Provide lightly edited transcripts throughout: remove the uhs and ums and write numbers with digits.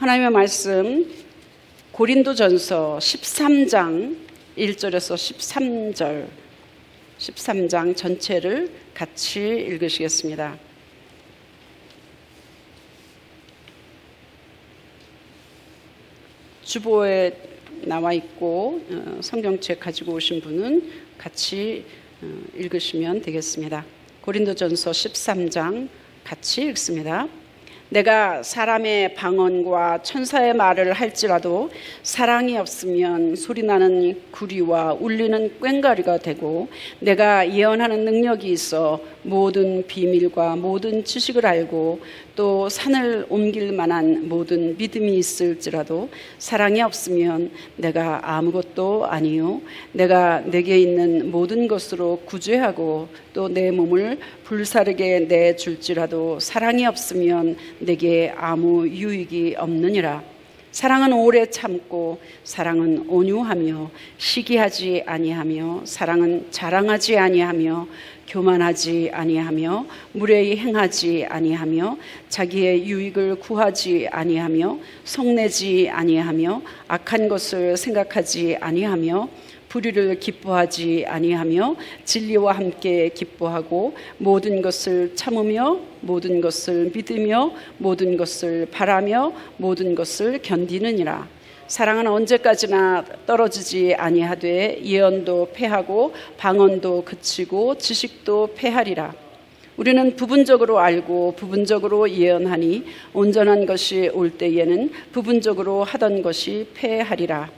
하나님의 말씀 고린도전서 13장 1절에서 13장 전체를 같이 읽으시겠습니다. 주보에 나와 있고 성경책 가지고 오신 분은 같이 읽으시면 되겠습니다. 고린도전서 13장 같이 읽습니다. 내가 사람의 방언과 천사의 말을 할지라도 사랑이 없으면 소리나는 구리와 울리는 꽹과리가 되고, 내가 예언하는 능력이 있어 모든 비밀과 모든 지식을 알고 또 산을 옮길 만한 모든 믿음이 있을지라도 사랑이 없으면 내가 아무것도 아니요 내가 내게 있는 모든 것으로 구제하고 또 내 몸을 불사르게 내줄지라도 사랑이 없으면 내게 아무 유익이 없느니라. 사랑은 오래 참고 사랑은 온유하며 시기하지 아니하며 사랑은 자랑하지 아니하며 교만하지 아니하며 무례히 행하지 아니하며 자기의 유익을 구하지 아니하며 성내지 아니하며 악한 것을 생각하지 아니하며 불의를 기뻐하지 아니하며 진리와 함께 기뻐하고 모든 것을 참으며 모든 것을 믿으며 모든 것을 바라며 모든 것을 견디느니라. 사랑은 언제까지나 떨어지지 아니하되 예언도 패하고 방언도 그치고 지식도 패하리라. 우리는 부분적으로 알고 부분적으로 예언하니 온전한 것이 올 때에는 부분적으로 하던 것이 패하리라.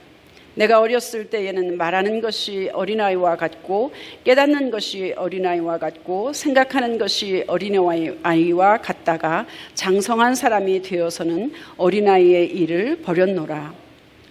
내가 어렸을 때에는 말하는 것이 어린아이와 같고 깨닫는 것이 어린아이와 같고 생각하는 것이 어린아이와 같다가 장성한 사람이 되어서는 어린아이의 일을 버렸노라.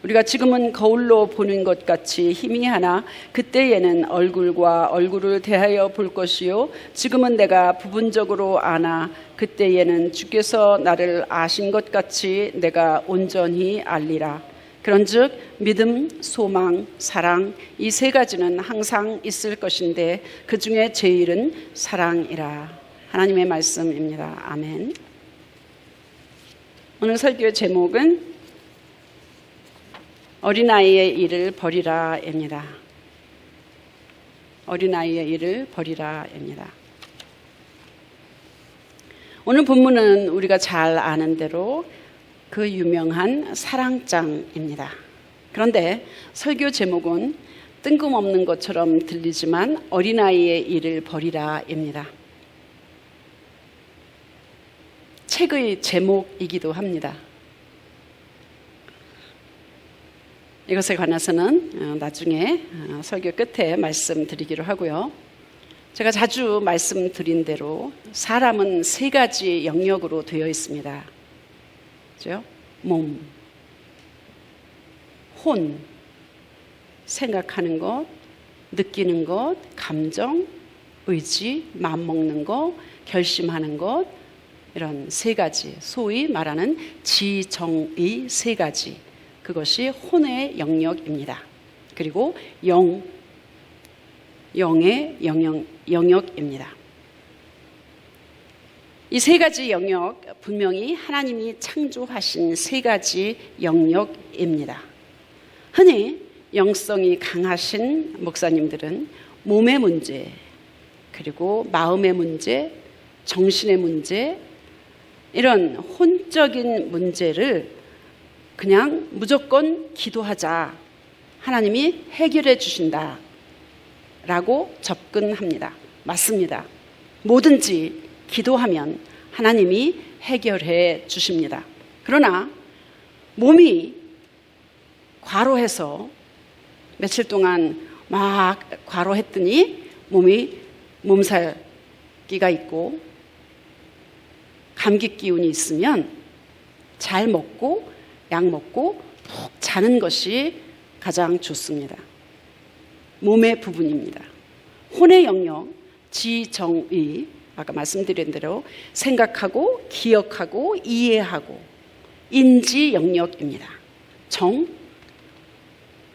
우리가 지금은 거울로 보는 것 같이 희미하나 그때에는 얼굴과 얼굴을 대하여 볼 것이요 지금은 내가 부분적으로 아나 그때에는 주께서 나를 아신 것 같이 내가 온전히 알리라. 그런즉 믿음, 소망, 사랑 이 세 가지는 항상 있을 것인데 그 중에 제일은 사랑이라. 하나님의 말씀입니다. 아멘. 오늘 설교의 제목은 어린아이의 일을 버리라입니다. 어린아이의 일을 버리라입니다. 오늘 본문은 우리가 잘 아는 대로 그 유명한 사랑장입니다. 그런데 설교 제목은 뜬금없는 것처럼 들리지만 어린아이의 일을 버리라입니다. 책의 제목이기도 합니다. 이것에 관해서는 나중에 설교 끝에 말씀드리기로 하고요. 제가 자주 말씀드린 대로 사람은 세 가지 영역으로 되어 있습니다. 몸, 혼, 생각하는 것, 느끼는 것, 감정, 의지, 마음먹는 것, 결심하는 것, 이런 세 가지, 소위 말하는 지정의 세 가지, 그것이 혼의 영역입니다. 그리고 영의 영역입니다. 이 세 가지 영역, 분명히 하나님이 창조하신 세 가지 영역입니다. 흔히 영성이 강하신 목사님들은 몸의 문제, 그리고 마음의 문제, 정신의 문제, 이런 혼적인 문제를 그냥 무조건 기도하자, 하나님이 해결해 주신다 라고 접근합니다. 맞습니다. 뭐든지 기도하면 하나님이 해결해 주십니다. 그러나 몸이 과로해서 며칠 동안 막 과로했더니 몸살기가 있고 감기 기운이 있으면 잘 먹고 약 먹고 푹 자는 것이 가장 좋습니다. 몸의 부분입니다. 혼의 영역, 지정의, 아까 말씀드린 대로 생각하고 기억하고 이해하고 인지 영역입니다. 정,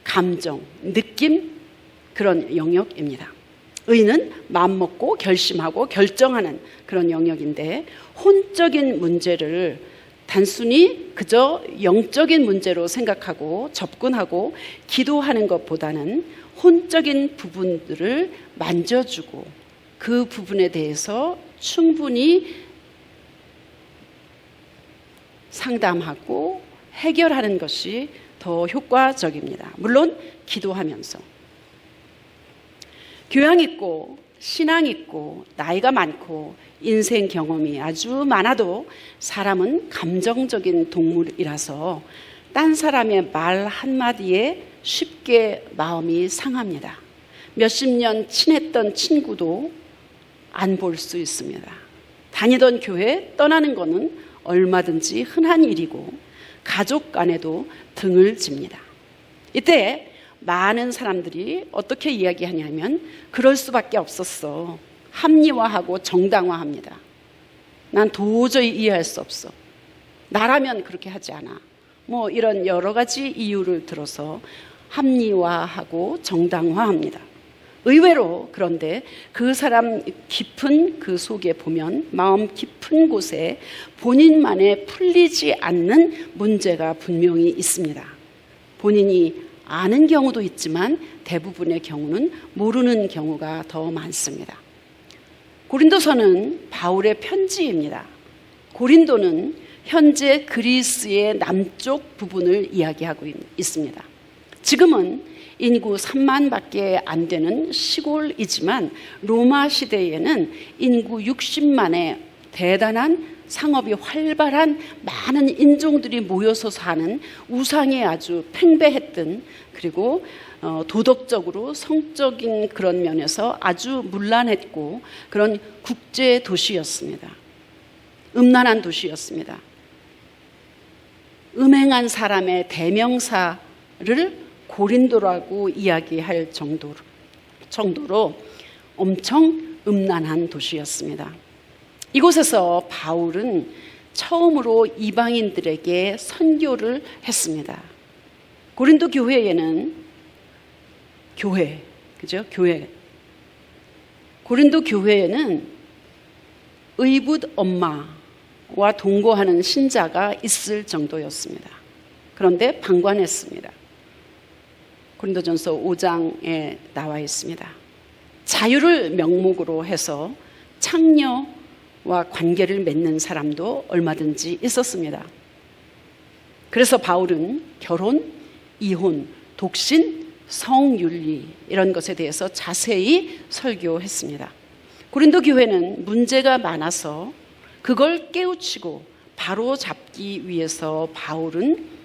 감정, 느낌, 그런 영역입니다. 의는 마음먹고 결심하고 결정하는 그런 영역인데 혼적인 문제를 단순히 그저 영적인 문제로 생각하고 접근하고 기도하는 것보다는 혼적인 부분들을 만져주고 그 부분에 대해서 충분히 상담하고 해결하는 것이 더 효과적입니다. 물론 기도하면서. 교양 있고 신앙 있고 나이가 많고 인생 경험이 아주 많아도 사람은 감정적인 동물이라서 딴 사람의 말 한마디에 쉽게 마음이 상합니다. 몇십 년 친했던 친구도 안 볼 수 있습니다. 다니던 교회 떠나는 것은 얼마든지 흔한 일이고 가족 간에도 등을 집니다. 이때 많은 사람들이 어떻게 이야기하냐면 그럴 수밖에 없었어. 합리화하고 정당화합니다. 난 도저히 이해할 수 없어. 나라면 그렇게 하지 않아. 뭐 이런 여러 가지 이유를 들어서 합리화하고 정당화합니다. 의외로 그런데 그 사람 깊은 그 속에 보면 마음 깊은 곳에 본인만의 풀리지 않는 문제가 분명히 있습니다. 본인이 아는 경우도 있지만 대부분의 경우는 모르는 경우가 더 많습니다. 고린도서는 바울의 편지입니다. 고린도는 현재 그리스의 남쪽 부분을 이야기하고 있습니다. 지금은 인구 3만밖에 안 되는 시골이지만 로마 시대에는 인구 60만의 대단한 상업이 활발한 많은 인종들이 모여서 사는 우상에 아주 팽배했던, 그리고 도덕적으로 성적인 그런 면에서 아주 문란했고 그런 국제 도시였습니다. 음란한 도시였습니다. 음행한 사람의 대명사를 고린도라고 이야기할 정도로 엄청 음란한 도시였습니다. 이곳에서 바울은 처음으로 이방인들에게 선교를 했습니다. 고린도 교회에는 고린도 교회에는 의붓 엄마와 동거하는 신자가 있을 정도였습니다. 그런데 방관했습니다. 고린도전서 5장에 나와 있습니다. 자유를 명목으로 해서 창녀와 관계를 맺는 사람도 얼마든지 있었습니다. 그래서 바울은 결혼, 이혼, 독신, 성윤리 이런 것에 대해서 자세히 설교했습니다. 고린도 교회는 문제가 많아서 그걸 깨우치고 바로 잡기 위해서 바울은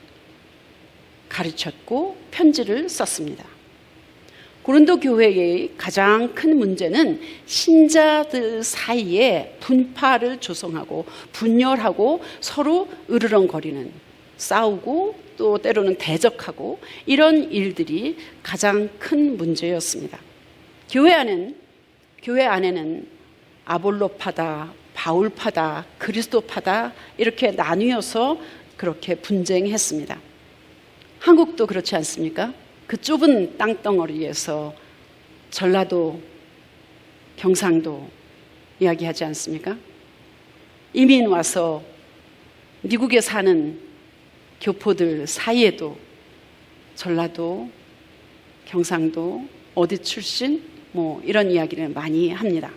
가르쳤고 편지를 썼습니다. 고린도 교회의 가장 큰 문제는 신자들 사이에 분파를 조성하고 분열하고 서로 으르렁거리는, 싸우고 또 때로는 대적하고 이런 일들이 가장 큰 문제였습니다. 교회 안에는 아볼로파다, 바울파다, 그리스도파다 이렇게 나뉘어서 그렇게 분쟁했습니다. 한국도 그렇지 않습니까? 그 좁은 땅덩어리에서 전라도, 경상도 이야기하지 않습니까? 이민 와서 미국에 사는 교포들 사이에도 전라도, 경상도, 어디 출신 뭐 이런 이야기를 많이 합니다.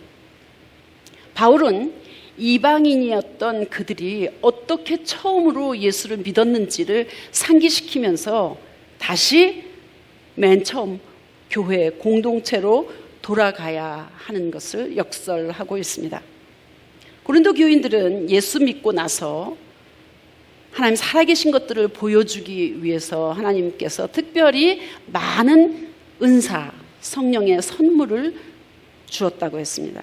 바울은 이방인이었던 그들이 어떻게 처음으로 예수를 믿었는지를 상기시키면서 다시 맨 처음 교회 공동체로 돌아가야 하는 것을 역설하고 있습니다. 고린도 교인들은 예수 믿고 나서 하나님 살아계신 것들을 보여주기 위해서 하나님께서 특별히 많은 은사, 성령의 선물을 주었다고 했습니다.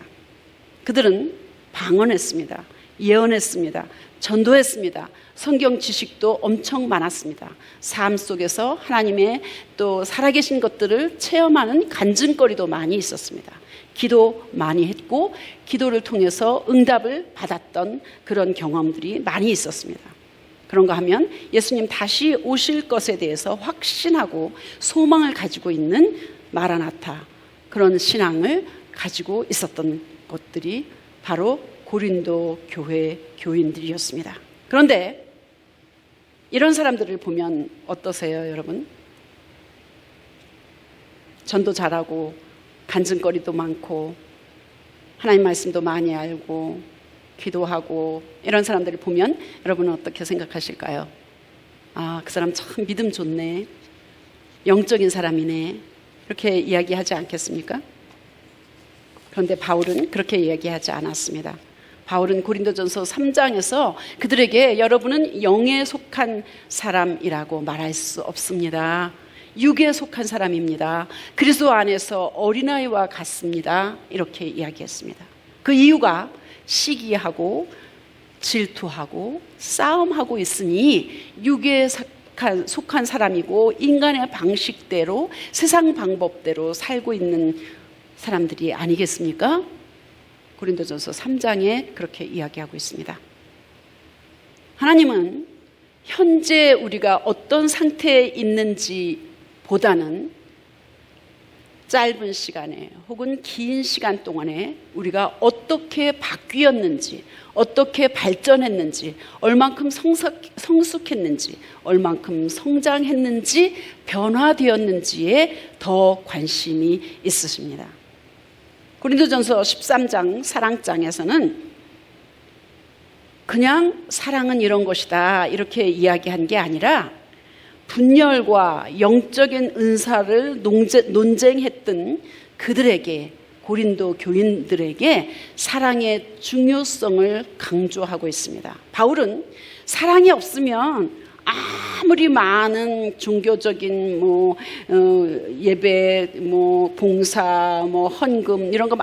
그들은 방언했습니다. 예언했습니다. 전도했습니다. 성경 지식도 엄청 많았습니다. 삶 속에서 하나님의 또 살아계신 것들을 체험하는 간증거리도 많이 있었습니다. 기도 많이 했고 기도를 통해서 응답을 받았던 그런 경험들이 많이 있었습니다. 그런가 하면 예수님 다시 오실 것에 대해서 확신하고 소망을 가지고 있는 마라나타, 그런 신앙을 가지고 있었던 것들이 바로 고린도 교회 교인들이었습니다. 그런데 이런 사람들을 보면 어떠세요, 여러분? 전도 잘하고 간증거리도 많고 하나님 말씀도 많이 알고 기도하고 이런 사람들을 보면 여러분은 어떻게 생각하실까요? 아, 그 사람 참 믿음 좋네, 영적인 사람이네, 이렇게 이야기하지 않겠습니까? 그런데 바울은 그렇게 이야기하지 않았습니다. 바울은 고린도전서 3장에서 그들에게 여러분은 영에 속한 사람이라고 말할 수 없습니다. 육에 속한 사람입니다. 그리스도 안에서 어린아이와 같습니다. 이렇게 이야기했습니다. 그 이유가 시기하고 질투하고 싸움하고 있으니 육에 속한 사람이고 인간의 방식대로 세상 방법대로 살고 있는 사람들이 아니겠습니까? 고린도전서 3장에 그렇게 이야기하고 있습니다. 하나님은 현재 우리가 어떤 상태에 있는지 보다는 짧은 시간에 혹은 긴 시간 동안에 우리가 어떻게 바뀌었는지, 어떻게 발전했는지, 얼만큼 성숙했는지, 얼만큼 성장했는지, 변화되었는지에 더 관심이 있으십니다. 고린도전서 13장 사랑장에서는 그냥 사랑은 이런 것이다 이렇게 이야기한 게 아니라 분열과 영적인 은사를 논쟁했던 그들에게, 고린도 교인들에게 사랑의 중요성을 강조하고 있습니다. 바울은 사랑이 없으면 아무리 많은 종교적인 예배, 봉사, 헌금 이런 거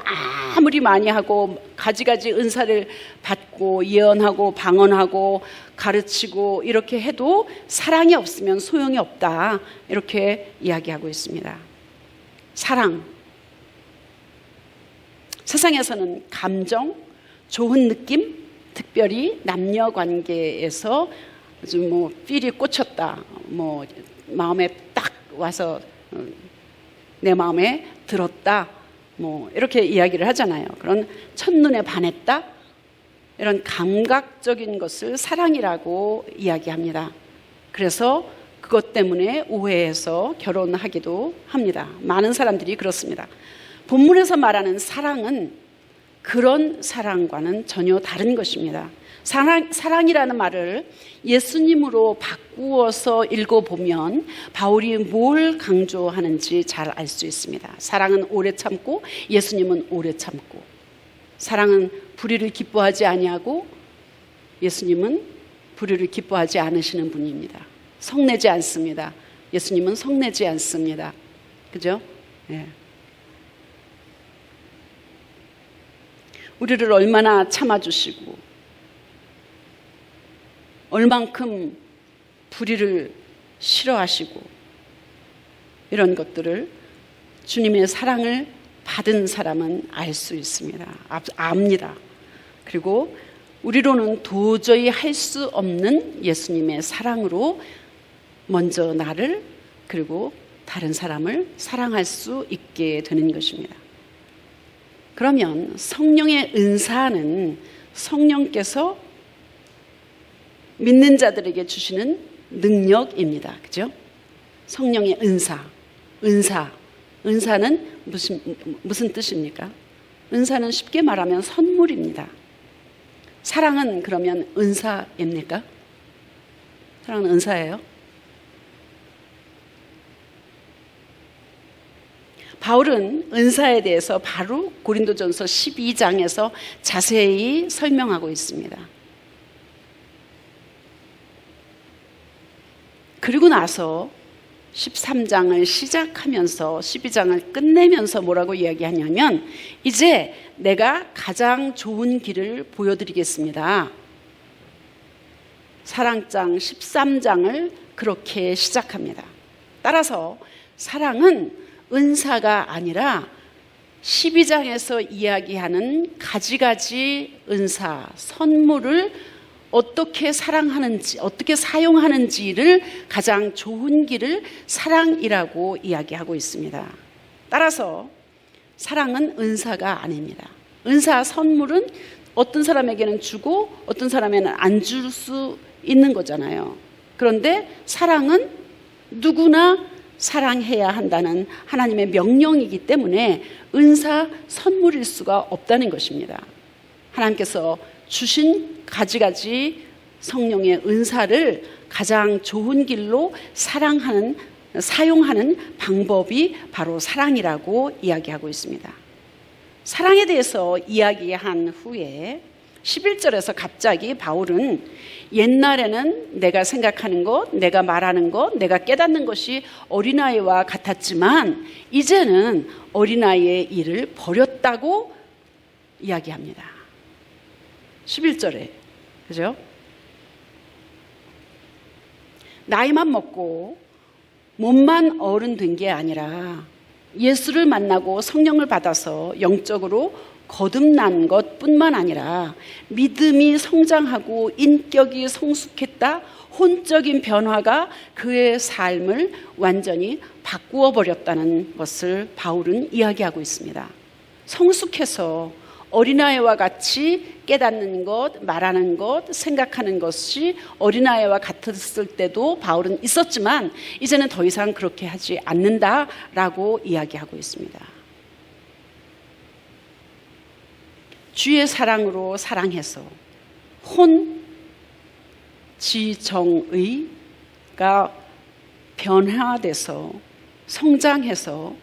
아무리 많이 하고 가지가지 은사를 받고 예언하고 방언하고 가르치고 이렇게 해도 사랑이 없으면 소용이 없다 이렇게 이야기하고 있습니다. 사랑, 세상에서는 감정, 좋은 느낌, 특별히 남녀 관계에서 아주 필이 꽂혔다, 마음에 딱 와서 내 마음에 들었다, 이렇게 이야기를 하잖아요. 그런 첫눈에 반했다, 이런 감각적인 것을 사랑이라고 이야기합니다. 그래서 그것 때문에 오해해서 결혼하기도 합니다. 많은 사람들이 그렇습니다. 본문에서 말하는 사랑은 그런 사랑과는 전혀 다른 것입니다. 사랑이라는 말을 예수님으로 바꾸어서 읽어보면 바울이 뭘 강조하는지 잘 알 수 있습니다. 사랑은 오래 참고, 예수님은 오래 참고. 사랑은 불의를 기뻐하지 아니하고, 예수님은 불의를 기뻐하지 않으시는 분입니다. 성내지 않습니다. 예수님은 성내지 않습니다. 그죠? 예. 우리를 얼마나 참아주시고 얼만큼 불의를 싫어하시고 이런 것들을 주님의 사랑을 받은 사람은 알 수 있습니다. 압니다. 그리고 우리로는 도저히 할 수 없는 예수님의 사랑으로 먼저 나를 그리고 다른 사람을 사랑할 수 있게 되는 것입니다. 그러면 성령의 은사는 성령께서 믿는 자들에게 주시는 능력입니다. 그죠? 성령의 은사는 무슨 뜻입니까? 은사는 쉽게 말하면 선물입니다. 사랑은 그러면 은사입니까? 사랑은 은사예요? 바울은 은사에 대해서 바로 고린도전서 12장에서 자세히 설명하고 있습니다. 그리고 나서 13장을 시작하면서 12장을 끝내면서 뭐라고 이야기하냐면, 이제 내가 가장 좋은 길을 보여드리겠습니다. 사랑장 13장을 그렇게 시작합니다. 따라서 사랑은 은사가 아니라 12장에서 이야기하는 가지가지 은사, 선물을 어떻게 사랑하는지, 어떻게 사용하는지를 가장 좋은 길을 사랑이라고 이야기하고 있습니다. 따라서 사랑은 은사가 아닙니다. 은사, 선물은 어떤 사람에게는 주고 어떤 사람에게는 안 줄 수 있는 거잖아요. 그런데 사랑은 누구나 사랑해야 한다는 하나님의 명령이기 때문에 은사 선물일 수가 없다는 것입니다. 하나님께서 주신 가지가지 성령의 은사를 가장 좋은 길로 사용하는 방법이 바로 사랑이라고 이야기하고 있습니다. 사랑에 대해서 이야기한 후에 11절에서 갑자기 바울은 옛날에는 내가 생각하는 것, 내가 말하는 것, 내가 깨닫는 것이 어린아이와 같았지만 이제는 어린아이의 일을 버렸다고 이야기합니다. 11절에, 그죠? 나이만 먹고 몸만 어른 된 게 아니라 예수를 만나고 성령을 받아서 영적으로 거듭난 것뿐만 아니라 믿음이 성장하고 인격이 성숙했다, 혼적인 변화가 그의 삶을 완전히 바꾸어 버렸다는 것을 바울은 이야기하고 있습니다. 성숙해서 어린아이와 같이 깨닫는 것, 말하는 것, 생각하는 것이 어린아이와 같았을 때도 바울은 있었지만 이제는 더 이상 그렇게 하지 않는다라고 이야기하고 있습니다. 주의 사랑으로 사랑해서 지정의가 변화돼서 성장해서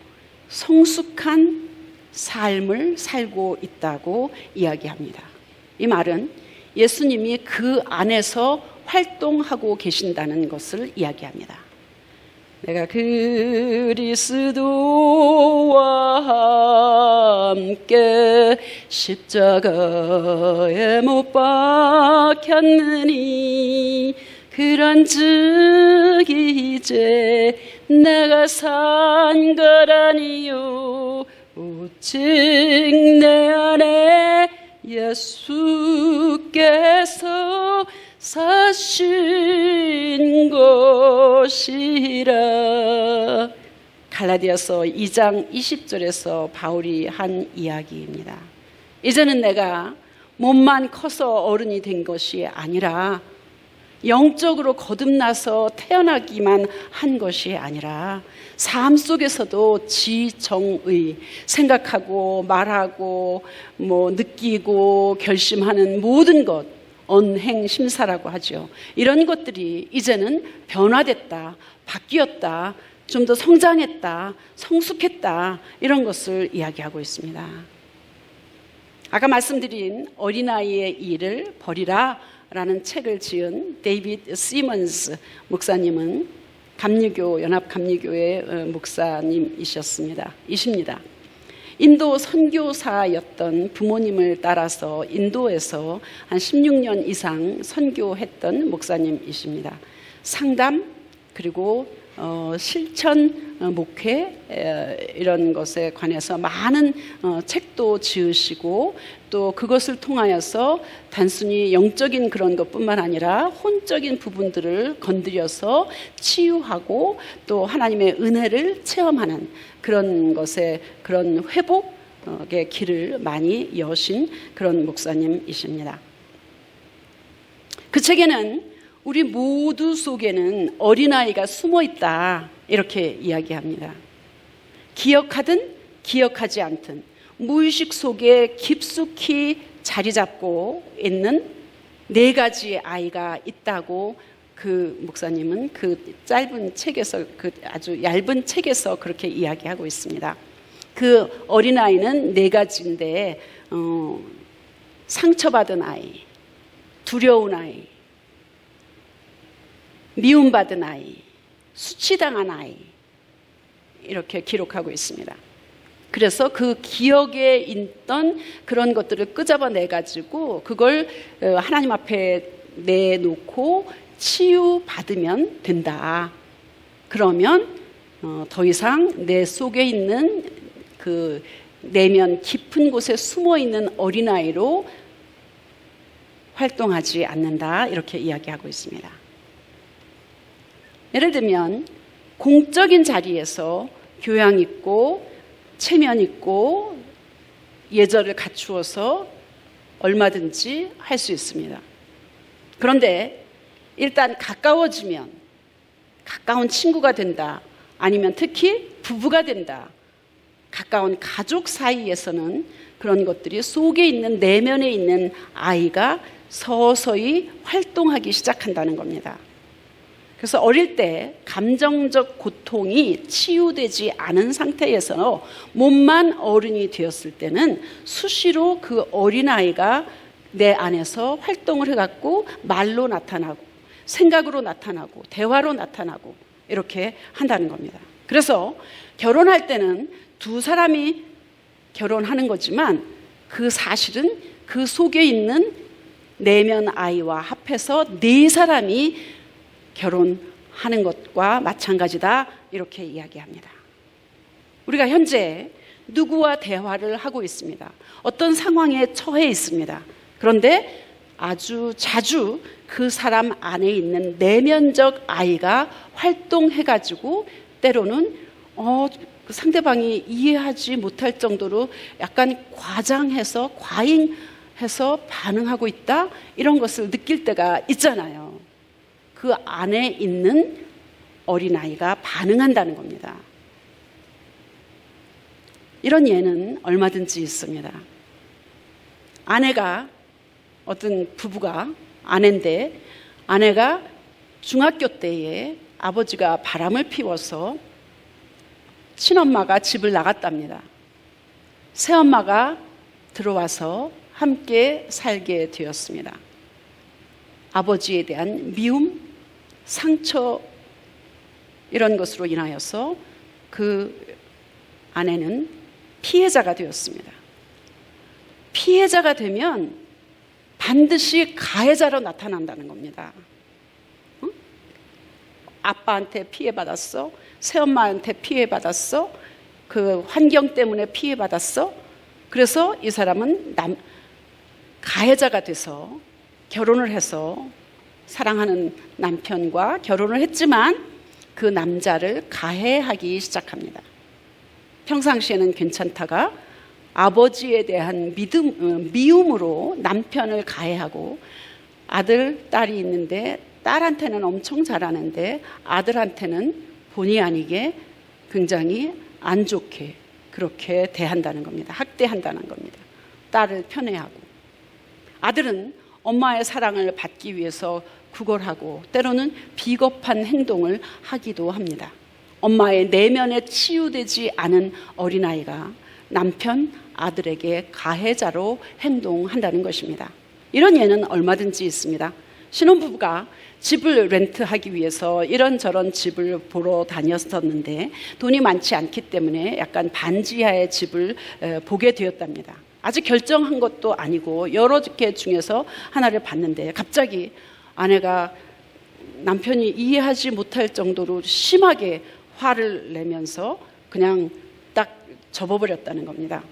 성숙한 삶을 살고 있다고 이야기합니다. 이 말은 예수님이 그 안에서 활동하고 계신다는 것을 이야기합니다. 내가 그리스도와 함께 십자가에 못 박혔느니 그런즉 이제 내가 산 것 아니요 오직 내 안에 예수께서 사신 것이라. 갈라디아서 2장 20절에서 바울이 한 이야기입니다. 이제는 내가 몸만 커서 어른이 된 것이 아니라 영적으로 거듭나서 태어나기만 한 것이 아니라 삶 속에서도 지정의, 생각하고 말하고 느끼고 결심하는 모든 것, 언행심사라고 하죠. 이런 것들이 이제는 변화됐다, 바뀌었다, 좀 더 성장했다, 성숙했다, 이런 것을 이야기하고 있습니다. 아까 말씀드린 어린아이의 일을 버리라 라는 책을 지은 데이비드 시먼스 목사님은 연합감리교회 목사님이십니다. 인도 선교사였던 부모님을 따라서 인도에서 한 16년 이상 선교했던 목사님이십니다. 상담 그리고 실천 목회 이런 것에 관해서 많은 책도 지으시고 또 그것을 통하여서 단순히 영적인 그런 것뿐만 아니라 혼적인 부분들을 건드려서 치유하고 또 하나님의 은혜를 체험하는 그런 것에 그런 회복의 길을 많이 여신 그런 목사님이십니다. 그 책에는 우리 모두 속에는 어린아이가 숨어 있다 이렇게 이야기합니다. 기억하든 기억하지 않든 무의식 속에 깊숙이 자리 잡고 있는 4가지 아이가 있다고 그 목사님은 그 짧은 책에서, 그 아주 얇은 책에서 그렇게 이야기하고 있습니다. 그 어린아이는 4가지인데 상처받은 아이, 두려운 아이, 미움받은 아이, 수치당한 아이, 이렇게 기록하고 있습니다. 그래서 그 기억에 있던 그런 것들을 끄집어내가지고 그걸 하나님 앞에 내놓고 치유받으면 된다. 그러면 더 이상 내 속에 있는 그 내면 깊은 곳에 숨어있는 어린아이로 활동하지 않는다. 이렇게 이야기하고 있습니다. 예를 들면 공적인 자리에서 교양 있고 체면 있고 예절을 갖추어서 얼마든지 할 수 있습니다. 그런데 일단 가까워지면 가까운 친구가 된다. 아니면 특히 부부가 된다. 가까운 가족 사이에서는 그런 것들이 속에 있는 내면에 있는 아이가 서서히 활동하기 시작한다는 겁니다. 그래서 어릴 때 감정적 고통이 치유되지 않은 상태에서 몸만 어른이 되었을 때는 수시로 그 어린아이가 내 안에서 활동을 해갖고 말로 나타나고 생각으로 나타나고 대화로 나타나고 이렇게 한다는 겁니다. 그래서 결혼할 때는 두 사람이 결혼하는 거지만 그 사실은 그 속에 있는 내면 아이와 합해서 네 사람이 결혼하는 것과 마찬가지다 이렇게 이야기합니다. 우리가 현재 누구와 대화를 하고 있습니다. 어떤 상황에 처해 있습니다. 그런데 아주 자주 그 사람 안에 있는 내면적 아이가 활동해가지고 때로는 상대방이 이해하지 못할 정도로 약간 과장해서 과잉해서 반응하고 있다 이런 것을 느낄 때가 있잖아요. 그 안에 있는 어린아이가 반응한다는 겁니다. 이런 예는 얼마든지 있습니다. 어떤 부부가 아내인데 아내가 중학교 때에 아버지가 바람을 피워서 친엄마가 집을 나갔답니다. 새엄마가 들어와서 함께 살게 되었습니다. 아버지에 대한 미움, 상처 이런 것으로 인하여서 그 아내는 피해자가 되었습니다. 피해자가 되면 반드시 가해자로 나타난다는 겁니다. 아빠한테 피해받았어? 새엄마한테 피해받았어? 그 환경 때문에 피해받았어? 그래서 이 사람은 가해자가 돼서 결혼을 해서 사랑하는 남편과 결혼을 했지만 그 남자를 가해하기 시작합니다. 평상시에는 괜찮다가 아버지에 대한 미움으로 남편을 가해하고 아들, 딸이 있는데 딸한테는 엄청 잘하는데 아들한테는 본의 아니게 굉장히 안 좋게 그렇게 대한다는 겁니다. 학대한다는 겁니다. 딸을 편애하고 아들은 엄마의 사랑을 받기 위해서 구걸하고 때로는 비겁한 행동을 하기도 합니다. 엄마의 내면에 치유되지 않은 어린아이가 남편, 아들에게 가해자로 행동한다는 것입니다. 이런 예는 얼마든지 있습니다. 신혼부부가 집을 렌트하기 위해서 이런저런 집을 보러 다녔었는데 돈이 많지 않기 때문에 약간 반지하의 집을 보게 되었답니다. 아직 결정한 것도 아니고 여러 개 중에서 하나를 봤는데 갑자기 아내가 남편이 이해하지 못할 정도로 심하게 화를 내면서 그냥 딱 접어버렸다는 겁니다.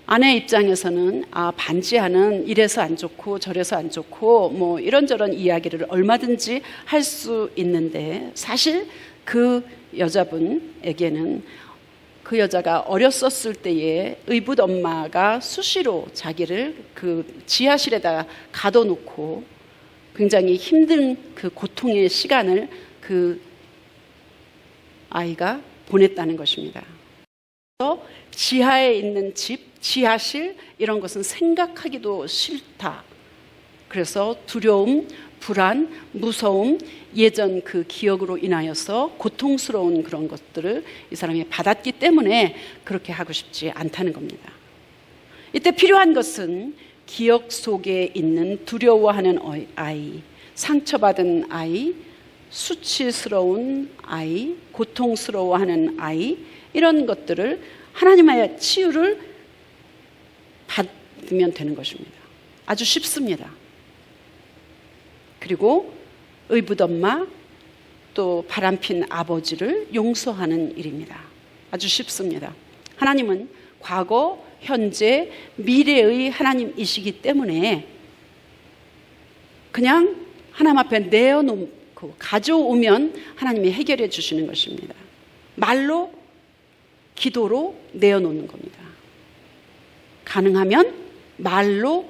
아내 입장에서는 반지하는 이래서 안 좋고 저래서 안 좋고 뭐 이런저런 이야기를 얼마든지 할 수 있는데 사실 그 여자분에게는 그 여자가 어렸었을 때에 의붓 엄마가 수시로 자기를 그 지하실에다 가둬놓고 굉장히 힘든 그 고통의 시간을 그 아이가 보냈다는 것입니다. 지하에 있는 집, 지하실 이런 것은 생각하기도 싫다. 그래서 두려움, 불안, 무서움, 예전 그 기억으로 인하여서 고통스러운 그런 것들을 이 사람이 받았기 때문에 그렇게 하고 싶지 않다는 겁니다. 이때 필요한 것은 기억 속에 있는 두려워하는 아이, 상처받은 아이, 수치스러운 아이, 고통스러워하는 아이 이런 것들을 하나님의 치유를 받으면 되는 것입니다. 아주 쉽습니다. 그리고 의붓 엄마 또 바람핀 아버지를 용서하는 일입니다. 아주 쉽습니다. 하나님은 과거, 현재, 미래의 하나님이시기 때문에 그냥 하나님 앞에 내어놓고 가져오면 하나님이 해결해 주시는 것입니다. 말로, 기도로 내어놓는 겁니다. 가능하면 말로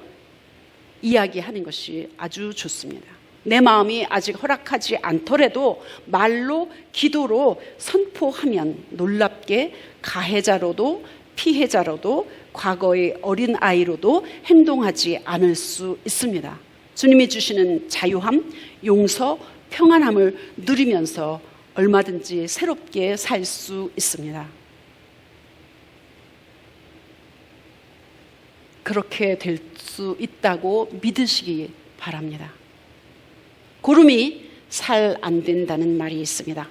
이야기하는 것이 아주 좋습니다. 내 마음이 아직 허락하지 않더라도 말로 기도로 선포하면 놀랍게 가해자로도 피해자로도 과거의 어린아이로도 행동하지 않을 수 있습니다. 주님이 주시는 자유함, 용서, 평안함을 누리면서 얼마든지 새롭게 살 수 있습니다. 그렇게 될 수 있다고 믿으시기 바랍니다. 고름이 살 안 된다는 말이 있습니다.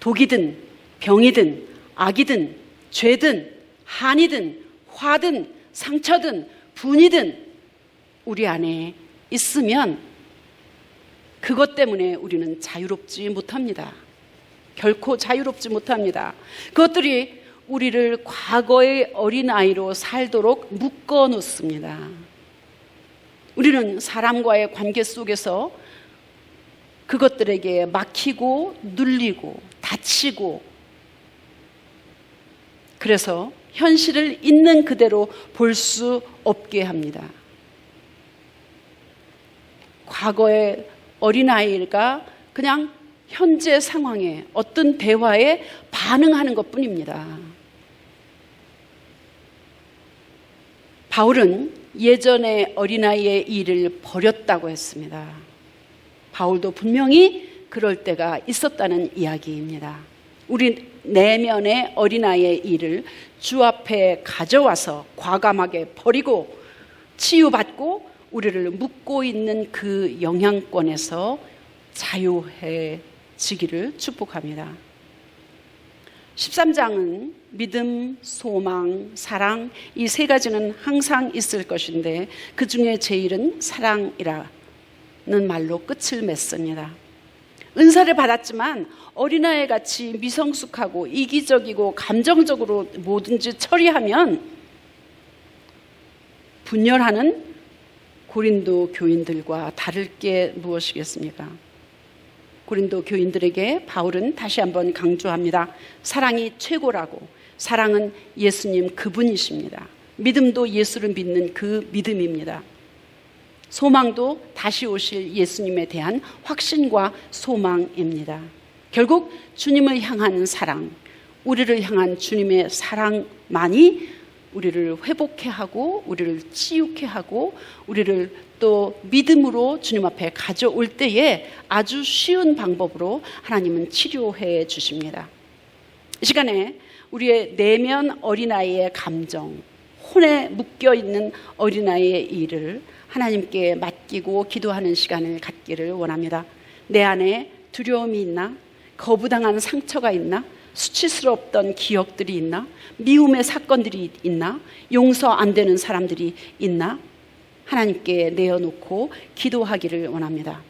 독이든 병이든 악이든 죄든 한이든 화든 상처든 분이든 우리 안에 있으면 그것 때문에 우리는 자유롭지 못합니다. 결코 자유롭지 못합니다. 그것들이 우리를 과거의 어린아이로 살도록 묶어 놓습니다. 우리는 사람과의 관계 속에서 그것들에게 막히고 눌리고 다치고, 그래서 현실을 있는 그대로 볼 수 없게 합니다. 과거의 어린아이가 그냥 현재 상황에 어떤 대화에 반응하는 것뿐입니다. 바울은 예전에 어린아이의 일을 버렸다고 했습니다. 바울도 분명히 그럴 때가 있었다는 이야기입니다. 우리 내면의 어린아이의 일을 주 앞에 가져와서 과감하게 버리고 치유받고 우리를 묶고 있는 그 영향권에서 자유해지기를 축복합니다. 13장은 믿음, 소망, 사랑, 이 세 가지는 항상 있을 것인데 그 중에 제일은 사랑이라는 말로 끝을 맺습니다. 은사를 받았지만 어린아이 같이 미성숙하고 이기적이고 감정적으로 뭐든지 처리하면 분열하는 고린도 교인들과 다를 게 무엇이겠습니까? 고린도 교인들에게 바울은 다시 한번 강조합니다. 사랑이 최고라고. 사랑은 예수님 그분이십니다. 믿음도 예수를 믿는 그 믿음입니다. 소망도 다시 오실 예수님에 대한 확신과 소망입니다. 결국 주님을 향한 사랑, 우리를 향한 주님의 사랑만이 우리를 회복해 하고 우리를 치유케 하고 우리를 또 믿음으로 주님 앞에 가져올 때에 아주 쉬운 방법으로 하나님은 치료해 주십니다. 이 시간에 우리의 내면 어린아이의 감정, 혼에 묶여있는 어린아이의 일을 하나님께 맡기고 기도하는 시간을 갖기를 원합니다. 내 안에 두려움이 있나? 거부당한 상처가 있나? 수치스럽던 기억들이 있나? 미움의 사건들이 있나? 용서 안 되는 사람들이 있나? 하나님께 내어놓고 기도하기를 원합니다.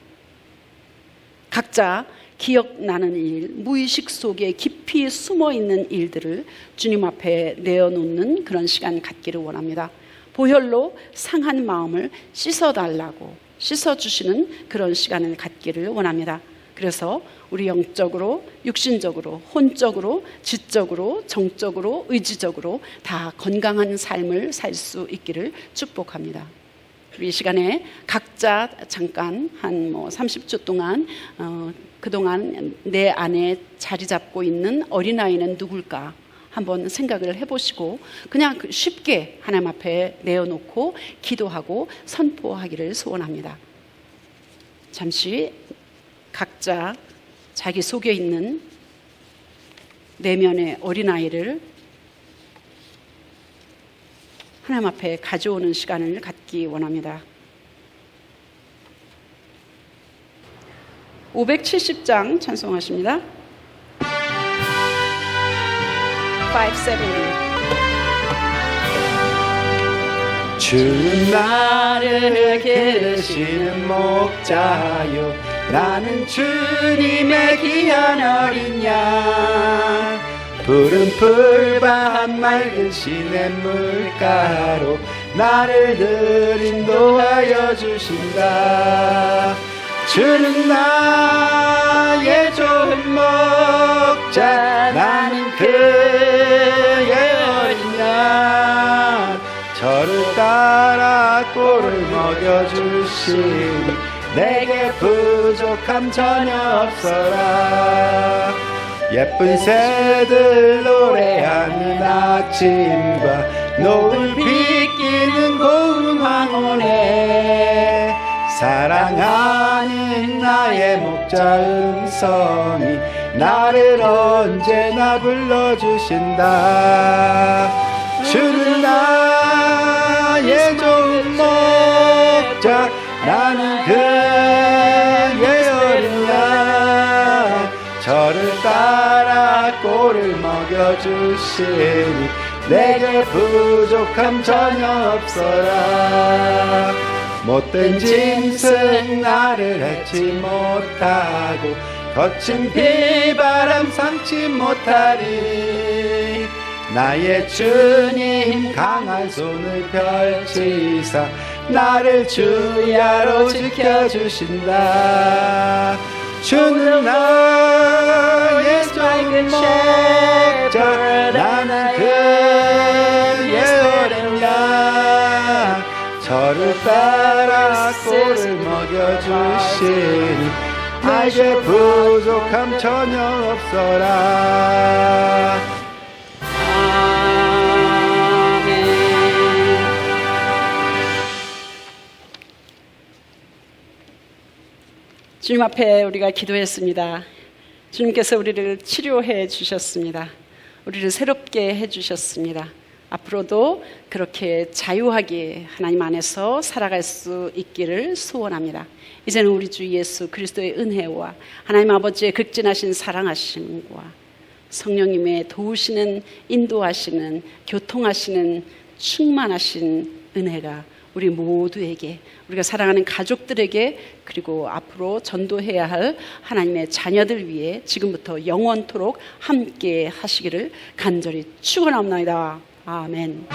각자 기억나는 일, 무의식 속에 깊이 숨어있는 일들을 주님 앞에 내어놓는 그런 시간 갖기를 원합니다. 보혈로 상한 마음을 씻어달라고 씻어주시는 그런 시간을 갖기를 원합니다. 그래서 우리 영적으로, 육신적으로, 혼적으로, 지적으로, 정적으로, 의지적으로 다 건강한 삶을 살 수 있기를 축복합니다. 이 시간에 각자 잠깐 한 30초 동안 그동안 내 안에 자리 잡고 있는 어린아이는 누굴까 한번 생각을 해보시고 그냥 쉽게 하나님 앞에 내어놓고 기도하고 선포하기를 소원합니다. 잠시 각자 자기 속에 있는 내면의 어린아이를 하나님 앞에 가져오는 시간을 갖기 원합니다. 570장 찬송하십니다. 570. 주는 나를 기르시는 목자요 나는 주님의 귀한 어린 양 푸른 풀밭 맑은 시냇물가로 나를 늘 인도하여 주신다. 주는 나의 좋은 목자 나는 그의 어린 양 저를 따라 꼴을 먹여주시니 내게 부족함 전혀 없어라. 예쁜 새들 노래하는 아침과 노을 비끼는 고운 황혼에 사랑하는 나의 목자 음성이 나를 언제나 불러주신다. 주는 나의 좋은 목자 나는 그의 어린 양 저를 따라 꼴을 먹여주시니 내게 부족함 전혀 없어라. 못된 짐승 나를 해치 못하고 거친 비바람 삼지 못하리. 나의 주님 강한 손을 펼치사 나를 주야로 지켜주신다. 주는 나의 좋은 목자 나는 그의 어린 양 저를 따라 꼴을 먹여주시니 내게 부족함 전혀 없어라. 주님 앞에 우리가 기도했습니다. 주님께서 우리를 치료해 주셨습니다. 우리를 새롭게 해 주셨습니다. 앞으로도 그렇게 자유하게 하나님 안에서 살아갈 수 있기를 소원합니다. 이제는 우리 주 예수 그리스도의 은혜와 하나님 아버지의 극진하신 사랑하심과 성령님의 도우시는 인도하시는 교통하시는 충만하신 은혜가 우리 모두에게 우리가 사랑하는 가족들에게 그리고 앞으로 전도해야 할 하나님의 자녀들 위해 지금부터 영원토록 함께 하시기를 간절히 축원합니다. 아멘.